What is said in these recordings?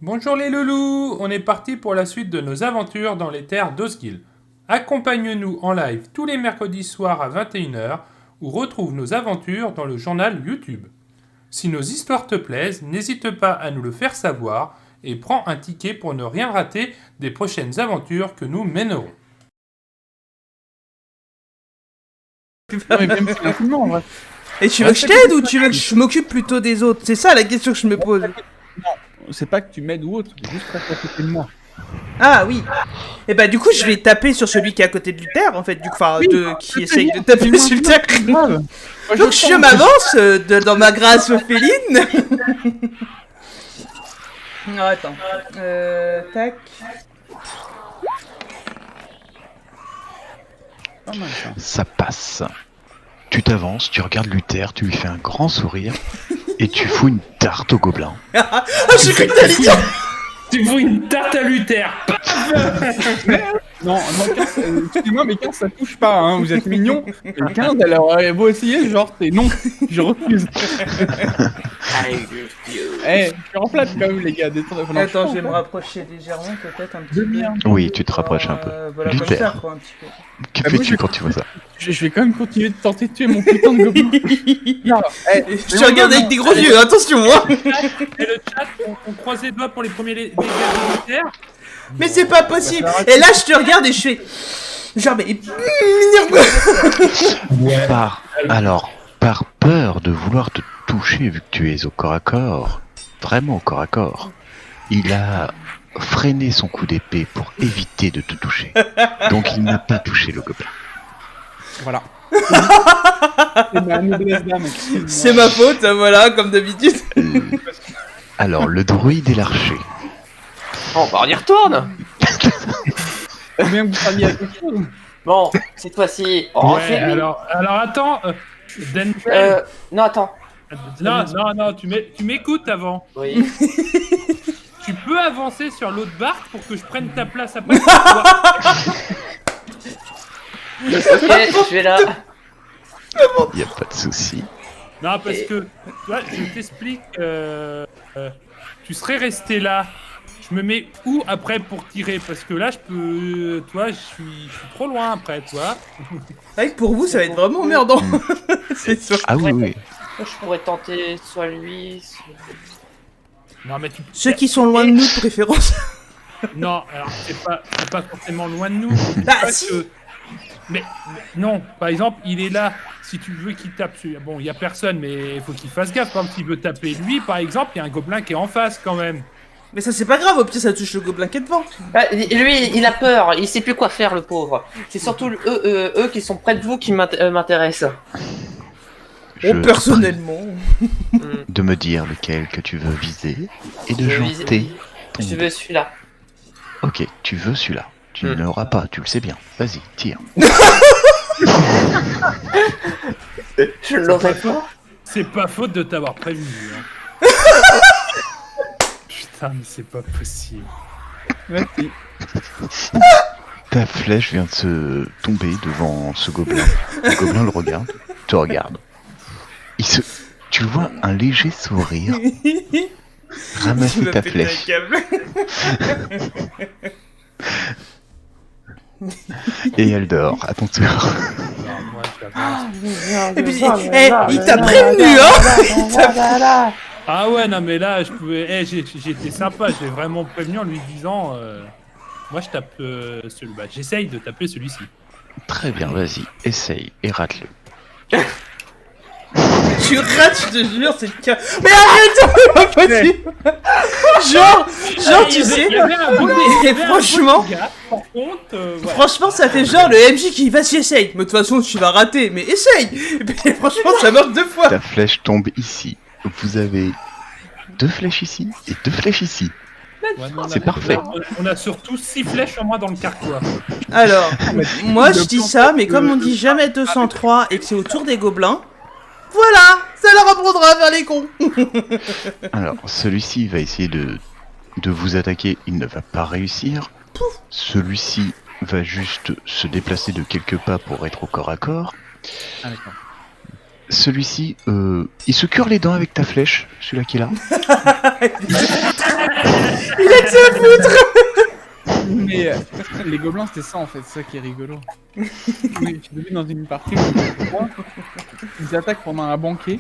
Bonjour les loulous, on est parti pour la suite de nos aventures dans les terres d'Osgil. Accompagne-nous en live tous les mercredis soirs à 21h ou retrouve nos aventures dans le journal YouTube. Si nos histoires te plaisent, n'hésite pas à nous le faire savoir et prends un ticket pour ne rien rater des prochaines aventures que nous mènerons. Et tu veux que je t'aide ou tu veux que je m'occupe plutôt des autres? C'est ça la question que je me pose. Non, c'est pas que tu m'aides ou autre, c'est juste reste à côté de moi. Ah oui. Et bah du coup je vais taper sur celui qui est à côté de Luther en fait, du coup, qui essaye de taper sur Luther. Donc je m'avance dans ma grâce féline. Non attends. Tac. Ça passe. Tu t'avances, tu regardes Luther, tu lui fais un grand sourire et tu fous une tarte au gobelin. Ah j'ai cru que t'allais dire. Tu fous une tarte à Luther. Non, excusez-moi, mais 15 ça touche pas, hein, vous êtes mignons. Mais 15, elle aurait beau essayer, genre, c'est non, je refuse. Eh, je suis en plate quand même, les gars. Attends, je vais me rapprocher légèrement, peut-être un petit peu. Oui, tu te rapproches un peu. Voilà, comme Luther. ça, quoi, un petit peu. Que fais-tu quand tu vois ça? Je vais quand même continuer de tenter de tuer mon putain de gobelin. Non, Je te regarde avec des gros yeux, attention, hein. Et le chat, on croise les doigts pour les premiers dégâts de Luther. Mais c'est pas possible. Et là, je te regarde et je fais... Genre, mais... Par peur de vouloir te toucher vu que tu es au corps à corps, vraiment au corps à corps, il a freiné son coup d'épée pour éviter de te toucher. Donc il n'a pas touché le gobelin. voilà. C'est ma noblesse d'âme. C'est ma faute, voilà, comme d'habitude. Alors, le druide et l'archer. Oh, bah on y retourne. Bien que vous parliez à quelque chose. Bon, cette fois-ci, on Ouais, fait lui. alors attends, Denzel. Non, attends. Non, tu m'écoutes avant. Oui. Tu peux avancer sur l'autre barque pour que je prenne ta place après. Ok, je vais là. Il n'y a pas de souci. Non, parce que, tu vois, je t'explique, tu serais resté là. Je me mets où après pour tirer? Parce que là, je peux, toi, je suis trop loin après, toi. C'est vrai que pour vous, ça va être vraiment emmerdant. C'est sûr. Ah oui, oui. Je pourrais tenter soit lui, soit... Non, mais tu. Ceux qui sont loin de nous, de préférence. Non, alors c'est pas forcément loin de nous. Bah, Parce si. que- Mais non, par exemple, il est là. Si tu veux qu'il tape, bon, il y a personne, mais il faut qu'il fasse gaffe. Par exemple, s'il veut taper lui, par exemple, il y a un gobelin qui est en face quand même. Mais ça, c'est pas grave, au pire, ça touche le gobelin qui est devant. Bah, lui, il a peur, il sait plus quoi faire, le pauvre. C'est surtout eux qui sont près de vous qui m'intéressent. Je Bon, personnellement. de me dire lequel que tu veux viser et de Je veux jeter ton... Je veux celui-là. Ok, tu veux celui-là. Tu ne l'auras pas, tu le sais bien. Vas-y, tire. Je l'aurais pas. C'est pas faute de t'avoir prévenu. Hein. Putain, mais c'est pas possible. Merci. Ta flèche vient de se tomber devant ce gobelin. Le gobelin le regarde, te regarde. Tu vois un léger sourire ramasser ta flèche. Et elle dort, à ton tour. Non, moi, j'avance. Et puis, il t'a prévenu, hein. Ah ouais, non, mais là, je pouvais. J'étais sympa, j'ai vraiment prévenu en lui disant. Moi, je tape celui. Bah, j'essaye de taper celui-ci. Très bien, vas-y, essaye et rate-le. Tu rates, je te jure, c'est le cas. Mais arrête, c'est pas possible. Genre, tu sais. Et franchement, Par contre, voilà. franchement, ça fait genre le MJ qui vas-y, essaye. Mais de toute façon, tu vas rater, mais essaye. Et puis, franchement, ça marche 2 fois. Ta flèche tombe ici. Vous avez 2 flèches ici et 2 flèches ici. Ouais, non, C'est parfait. On a surtout 6 flèches en moins dans le carquois. Alors, moi, je dis ça, mais comme on dit jamais 203 et que c'est au tour des gobelins, voilà, ça leur apprendra à faire les cons. Alors, celui-ci va essayer de vous attaquer, il ne va pas réussir. Celui-ci va juste se déplacer de quelques pas pour être au corps à corps. Ah, d'accord. celui-ci, il se cure les dents avec ta flèche, celui-là qui est là. Il a que ça à foutre. Mais les gobelins, c'était ça en fait, c'est ça qui est rigolo. Oui, j'ai vu dans une partie où ils attaquent pendant un banquet,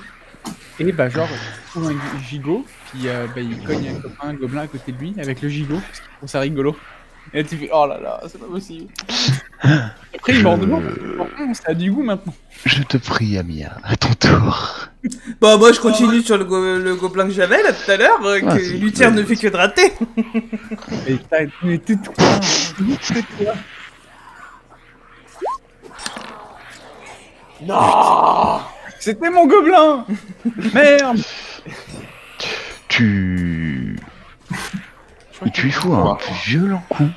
et bah, genre, ils trouvent un gigot, puis bah, ils cognent un copain, un gobelin à côté de lui avec le gigot, parce qu'ils trouvent ça rigolo. Et là, tu fais, oh là là, c'est pas possible. Après, ils m'en demandent, ça a du goût maintenant. Je te prie, Amia, à ton tour. Bon, moi je continue sur le gobelin que j'avais là tout à l'heure, que Vas-y, Luther ne vas-y. fait que de rater. Mais tais-toi, tais-toi. Non. C'était mon gobelin. Merde. Tu lui fous un violent coup.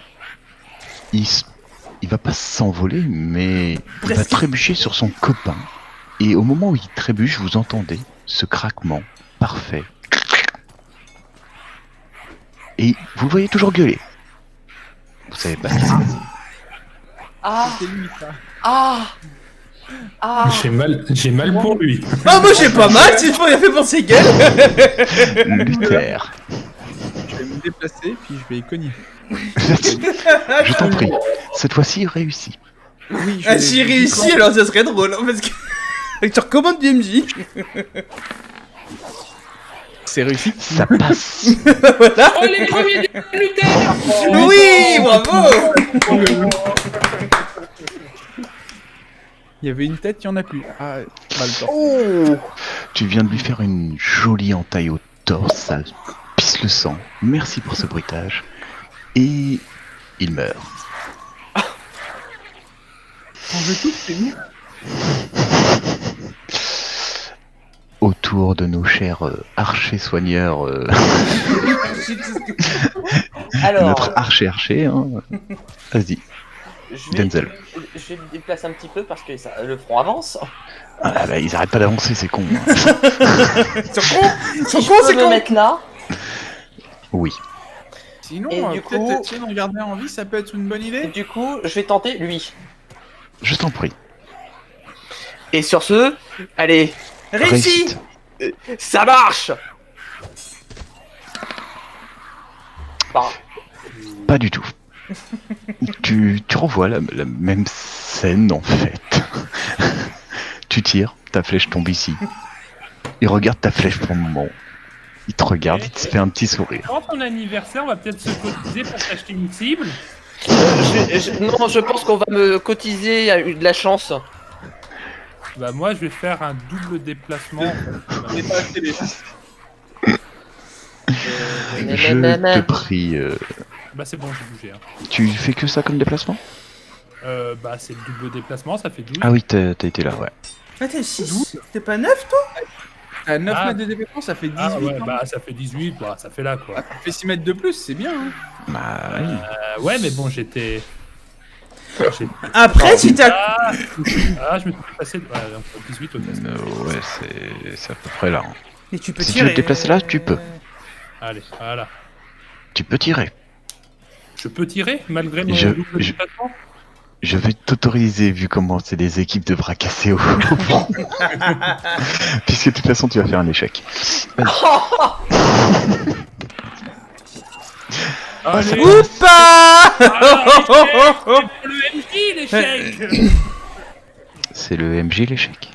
Il va pas s'envoler, mais il va Presque. trébucher sur son copain. Et au moment où il trébuche, vous entendez ce craquement parfait. Et vous le voyez toujours gueuler. Vous savez pas ce qui s'est passé. Ah. C'est lui ça. Ah. Ah. J'ai mal pour lui. Ah, moi j'ai pas mal, si je rien fait pour ses gueules. Luther, Je vais me déplacer, puis je vais y cogner. je t'en prie. Cette fois-ci, réussi. Oui, Ah, si réussi, alors ça serait drôle, hein, parce que. Tu recommandes du MJ. C'est réussi. Ça passe. Oh, les premiers Luther. Oui, bravo. Il y avait une tête, il y en a plus. Ah, pas le temps. Oh. Tu viens de lui faire une jolie entaille au torse, ça pisse le sang. Merci pour ce bruitage. Et il meurt. On veut tout, c'est nous. Autour de nos chers archers soigneurs, Alors. notre archer, hein. Vas-y, Denzel. Je vais me déplacer un petit peu parce que le front avance. Ah bah, ils arrêtent pas d'avancer, c'est con. Hein. Ils sont cons, Je c'est peux me con. mettre là. Oui. Sinon, Et du peut-être coup- essayer d'en garder en vie, ça peut être une bonne Et idée. du coup, je vais tenter lui. Je t'en prie. Et sur ce, allez, Réussi. ça marche. Bah, Pas du tout. Tu revois la même scène en fait. Tu tires, ta flèche tombe ici. Il regarde ta flèche pour un moment. Il te regarde, il te fait un petit sourire. Quand ton anniversaire, on va peut-être se cotiser pour t'acheter une cible. non, je pense qu'on va me cotiser à de la chance. Bah moi, je vais faire un double déplacement. On n'est pas acheté les Je te prie, Bah c'est bon, j'ai bougé. Hein. tu fais que ça comme déplacement? Bah c'est le double déplacement, ça fait 12. Ah oui, t'as été là, ouais. Ah, t'es 6. T'es pas 9, toi? À 9 Ah. mètres de développement, ça fait 18. Ah ouais, hein. bah ça fait 18, bah ça fait là quoi. Ça fait 6 mètres de plus, c'est bien. Hein. Bah oui. Ouais, mais bon, j'étais... Après, si t'as. Ah, je me suis passé... Ouais, donc 18 au test. Ouais, c'est à peu près là. Hein. Mais tu peux Si tu tirer. veux te déplacer là, tu peux. Allez, voilà. Tu peux tirer. Je peux tirer malgré mon Je- double je- déplacement. Je vais t'autoriser vu comment c'est des équipes de bras cassés au front. Puisque de toute façon tu vas faire un échec. Allez, Oupa. alors, le MJ, l'échec. C'est le MJ l'échec.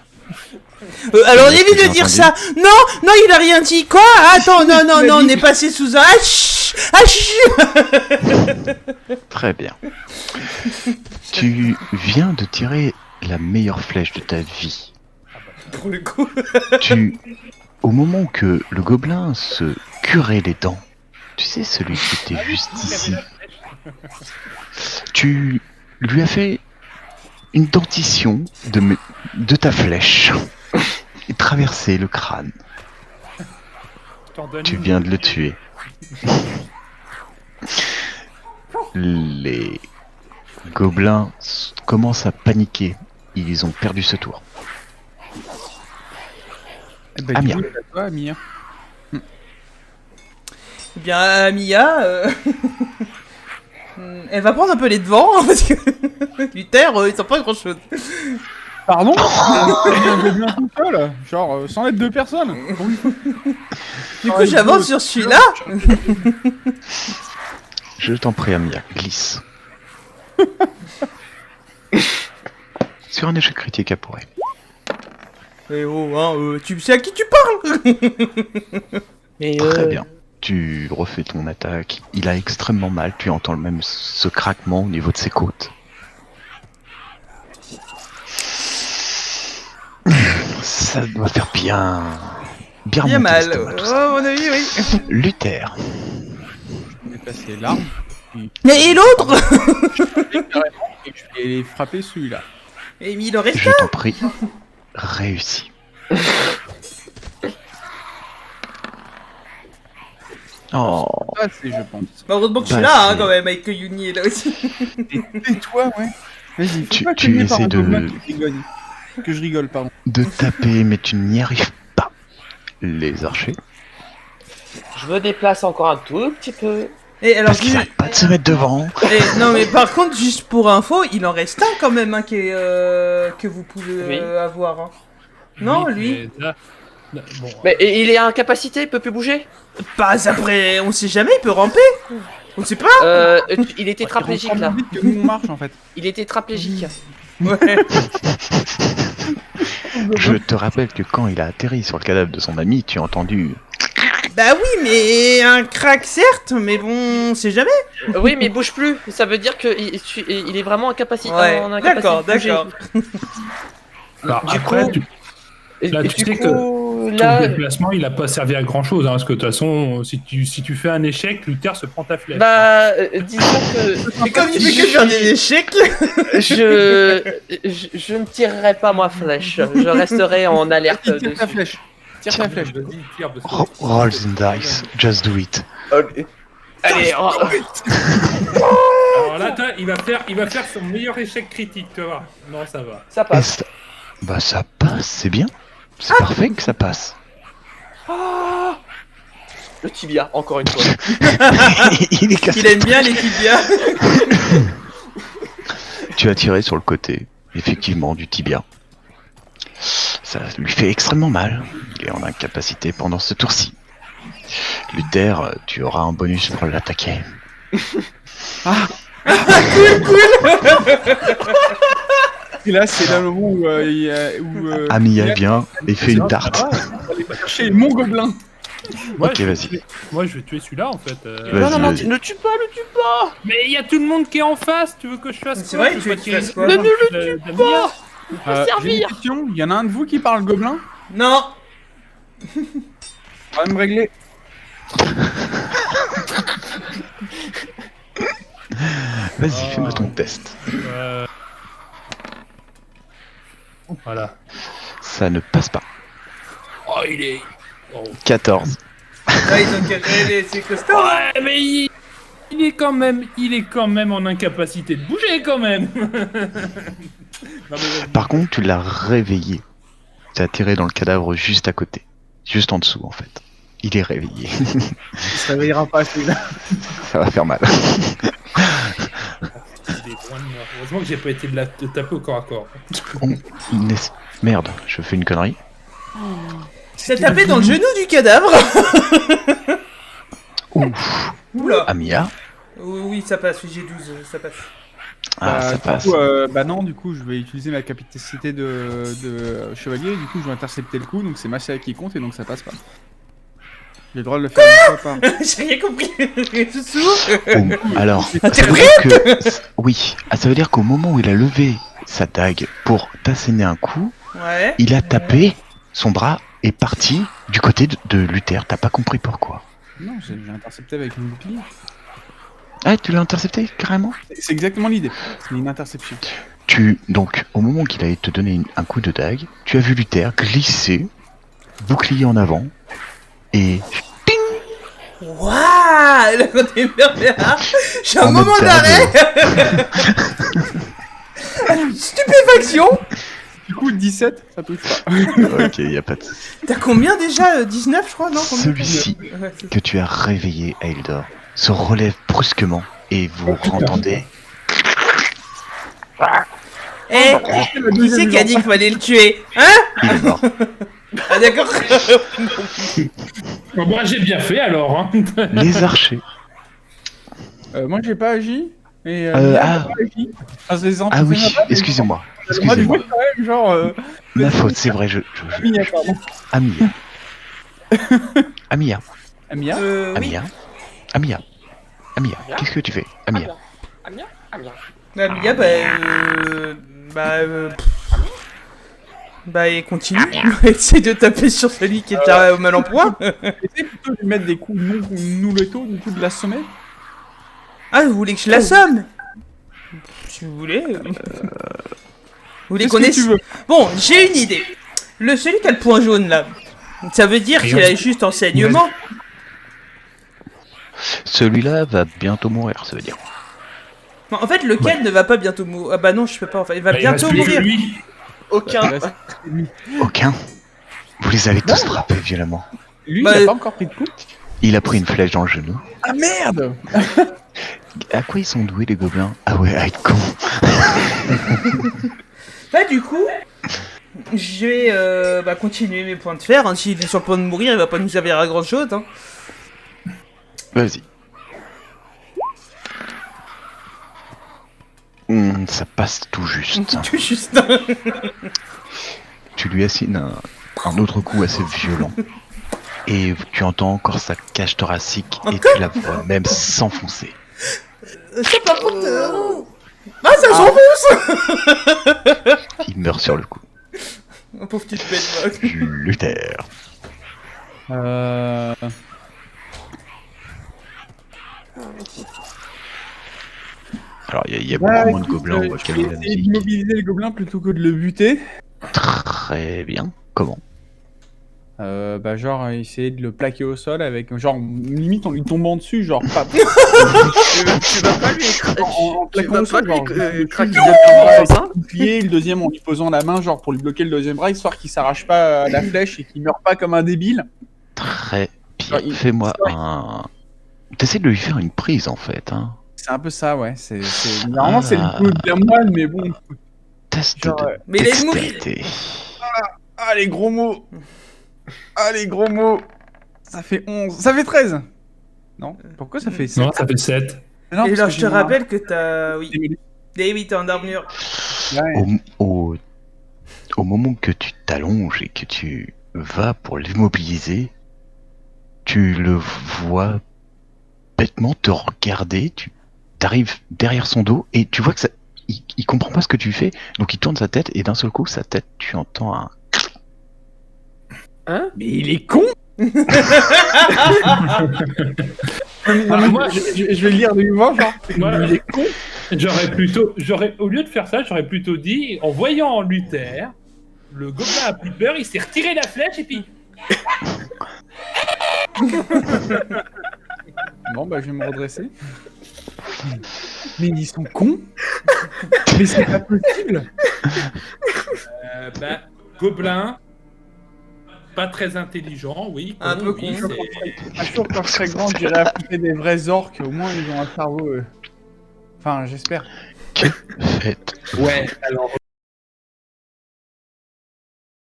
Alors, on J'ai évite de entendu. dire ça. Non, non, il a rien dit. Quoi? Attends, non, non, non, on est passé sous un. Très bien. Tu viens de tirer la meilleure flèche de ta vie. Pour le coup. Au moment que le gobelin se curait les dents, tu sais, celui qui était juste ici, tu lui as fait une dentition de ta flèche et traversé le crâne. T'en donnes Tu une. viens de le tuer. Les gobelins commencent à paniquer. Ils ont perdu ce tour. Eh ben, Amir. du coup, c'est à toi, Amir. Eh bien, Mia, elle va prendre un peu les devants, hein, parce que Luther, il sent pas grand chose. Pardon un gobelin tout seul, genre sans l'aide de personne. Du coup, j'avance sur celui-là. Je t'en prie, Amia, glisse. Sur un échec critique apuré. Eh oh, hein, tu sais à qui tu parles? Mais, Très bien. Tu refais ton attaque. Il a extrêmement mal. Tu entends le même ce craquement au niveau de ses côtes. Ça doit faire bien Bien monter mal. l'estomac, tout Oh, ça. à mon avis, oui. Luther. Je vais passer l'arme. Et l'autre? Et je vais les frapper celui-là. Et il en reste Je t'en prie. Réussi. Oh, Ah, c'est, je pense. Bah, heureusement que je suis Bah, là, hein, c'est- quand même, avec que Yuni est là aussi. Et toi, ouais. Vas-y, fais Tu- pas tu cogner par essaies un de- gobelin que je rigole, pardon. de taper, mais tu n'y arrives pas. Les archers. Je me déplace encore un tout petit peu. Et alors, Parce qu'ils n'arrêtent pas de se mettre devant. non, mais par contre, juste pour info, il en reste un quand même, hein, que vous pouvez Oui. avoir. Hein. Non, Oui, lui. mais là- bon, Mais il est incapacité, il peut plus bouger. Pas après, on sait jamais, il peut ramper. On sait pas. Il est tétraplégique Il là. rentre plus vite que nous on marche en fait. Il est tétraplégique. Ouais. Je te rappelle que quand il a atterri sur le cadavre de son ami, tu as entendu. Bah oui, mais un crack certes, mais bon, on sait jamais. Oui, mais il bouge plus. Ça veut dire qu'il il est vraiment incapacité. Ouais, en incapacité d'accord, de bouger. d'accord. alors, Du après, coup- Là, Et tu du sais coup, ton là, déplacement, il a pas servi à grand chose, parce que de toute façon, si tu fais un échec, Luther se prend ta flèche. bah, disons que Mais comme tu fais que faire des échecs. je ne tirerai pas ma flèche. Je resterai en alerte Tire ta dessus. flèche. Tire ta flèche. Vas-y, tire, parce que- Roll the dice, just do it. Allez, Alors là, toi, il va faire son meilleur échec critique, tu vois. Non, ça va. ça Et passe. ça- Bah ça passe, c'est bien. C'est parfait que ça passe. Le tibia, encore une fois. Il est cassé. Il aime bien les tibias. Tu as tiré sur le côté, effectivement, du tibia. Ça lui fait extrêmement mal. Il est en incapacité pendant ce tour-ci. Luther, tu auras un bonus pour l'attaquer. Et là, c'est là le moment où. Amia vient et fait une tarte. Chez mon gobelin. Moi, Ok, je vais vas-y. tuer- Moi, je vais tuer celui-là, en fait. Vas-y, Non, non, non, vas-y. ne tue pas, le tue pas. Mais il y a tout le monde qui est en face, tu veux que je fasse C'est quoi? vrai, Je tu veux veux pas qu'il fasse tirer- quoi Mais ne le de- tue d'Amia. pas. J'ai une servir. question. Il y en a un de vous qui parle gobelin. Non. On va me régler. Vas-y, Oh. fais-moi ton test. Voilà. Ça ne passe pas. Oh, il est... Oh. 14. Là, ils ont carré, c'est costaud. Ouais, mais il est quand même en incapacité de bouger, quand même. Non, mais vas-y. Par contre, tu l'as réveillé. Tu as tiré dans le cadavre juste à côté. Juste en dessous, en fait. Il est réveillé. Il se réveillera pas celui-là. Ça va faire mal. Il est loin de moi. Heureusement que j'ai pas été de taper au corps à corps. Merde, je fais une connerie. T'as tapé dans le genou du cadavre. Ouf. Oula. Amia. Oui, oui, ça passe, oui, j'ai 12, ça passe. Ah, ça Du passe. coup, bah non, du coup, je vais utiliser ma capacité de chevalier. Du coup, je vais intercepter le coup. Donc, c'est ma CA qui compte et donc ça passe pas. J'ai le droit de le faire une fois par. J'ai rien compris. Sous. Oh, alors, ça veut Interprète. dire que... Oui, ça veut dire qu'au moment où il a levé sa dague pour t'asséner un coup, Ouais. il a tapé, son bras est parti du côté de Luther. T'as pas compris pourquoi. Non, j'ai intercepté avec une bouclier. Ah, tu l'as intercepté, carrément? C'est exactement l'idée. C'est une interception. Donc, au moment qu'il allait te donner un coup de dague, tu as vu Luther glisser, bouclier en avant, et Waouh. Là, quand t'es pervers, j'ai un En mode moment d'arrêt. Stupéfaction. Du coup, 17, ça touche pas. ok, y a pas de souci. T'as combien déjà 19, je crois, non combien Celui-ci Ouais, c'est- que tu as réveillé, Aildor, se relève brusquement et vous entendez Eh, qui c'est qui a dit qu'il fallait le tuer? Hein? Il est mort. Ah d'accord. Bon, bah, j'ai bien fait alors. Hein. Les archers. Moi j'ai pas agi. Et Ah. Mia n'a pas agi. Ah, Ah oui, excusez-moi. Moi du coup, Excusez-moi. quand même, genre. Ma faute, c'est vrai, Mia, pardon. Amia. Amia. Mia Oui. Amia. Amia. Amia. Qu'est-ce que tu fais, Amia? Amia, Amia. Bah, Mia, et continue. Essaye de taper sur celui qui est déjà mal en point. Essayez plutôt de lui mettre des coups nous létaux, du coup de l'assommer. Ah, vous voulez que je l'assomme? Si vous voulez. Vous voulez qu'on ait... Bon, j'ai une idée. Celui qui a le point jaune là, ça veut dire qu'il a juste enseignement. Celui-là va bientôt mourir, ça veut dire. Non, en fait, lequel ne va pas bientôt mourir? Ah bah non, je peux pas. Enfin, il va Bah, il bientôt reste plus que mourir. lui. Aucun. Aucun. Vous les avez tous frappés violemment. Lui, Bah, il a pas encore pris de coup. Il a pris une flèche dans le genou. Ah merde! À quoi ils sont doués les gobelins? Ah ouais, à être con. Bah du coup, je vais continuer mes points de fer. Hein. S'il est sur le point de mourir, il va pas nous servir à grand chose. Hein. Vas-y. Ça passe tout juste. Tout juste. Tu lui assignes un autre coup assez violent. Et tu entends encore sa cage thoracique et tu la vois même s'enfoncer. Ça par contre... Ah, ça s'enfonce. Il meurt sur le coup. Pauvre petite bête. Luther. Alors, il y a beaucoup moins de gobelins, on va Je calmer vais la essayer de musique. mobiliser le gobelin plutôt que de le buter. Très bien. Comment? Genre essayer de le plaquer au sol avec genre limite en lui tombant dessus, genre pas. Tu vas pas lui Tu vas pas lui craquer le bouclier, le deuxième en lui posant la main genre pour lui bloquer le deuxième bras histoire qu'il s'arrache pas la flèche et qu'il meurt pas comme un débile. Très bien. Genre, il- Fais-moi un... T'essaies de lui faire une prise, en fait, hein. C'est un peu ça, ouais. Normalement c'est le coup de la moelle, mais bon. Test Genre, de mais il est mou- dextérité. Ah les gros mots. Ah les gros mots. Ça fait 11. Ça fait 13. Non. Pourquoi ça fait 7? Non, ça fait 7. Non, Et parce là, que je te j'ai rappelle que t'as... Oui. un- Eh oui, t'es en armure. Ouais. Au moment que tu t'allonges et que tu vas pour l'immobiliser, tu le vois bêtement te regarder, tu t'arrives derrière son dos et tu vois que ça, il comprend pas ce que tu fais, donc il tourne sa tête et d'un seul coup, sa tête, tu entends un... Mais il est con. Moi, Je vais lire de nouveau, genre. Moi, il est con. au lieu de faire ça, j'aurais plutôt dit, en voyant Luther, le gobelin a pris peur, il s'est retiré la flèche et puis... Bon, bah, je vais me redresser. Mais ils sont cons. Mais c'est pas possible. Gobelin, pas très intelligent, oui. Un peu oui, con. c'est- Un jour, quand je serai grand, j'irai affronter des vrais orques. Au moins, ils ont un cerveau. Enfin, j'espère. Que faites Ouais, alors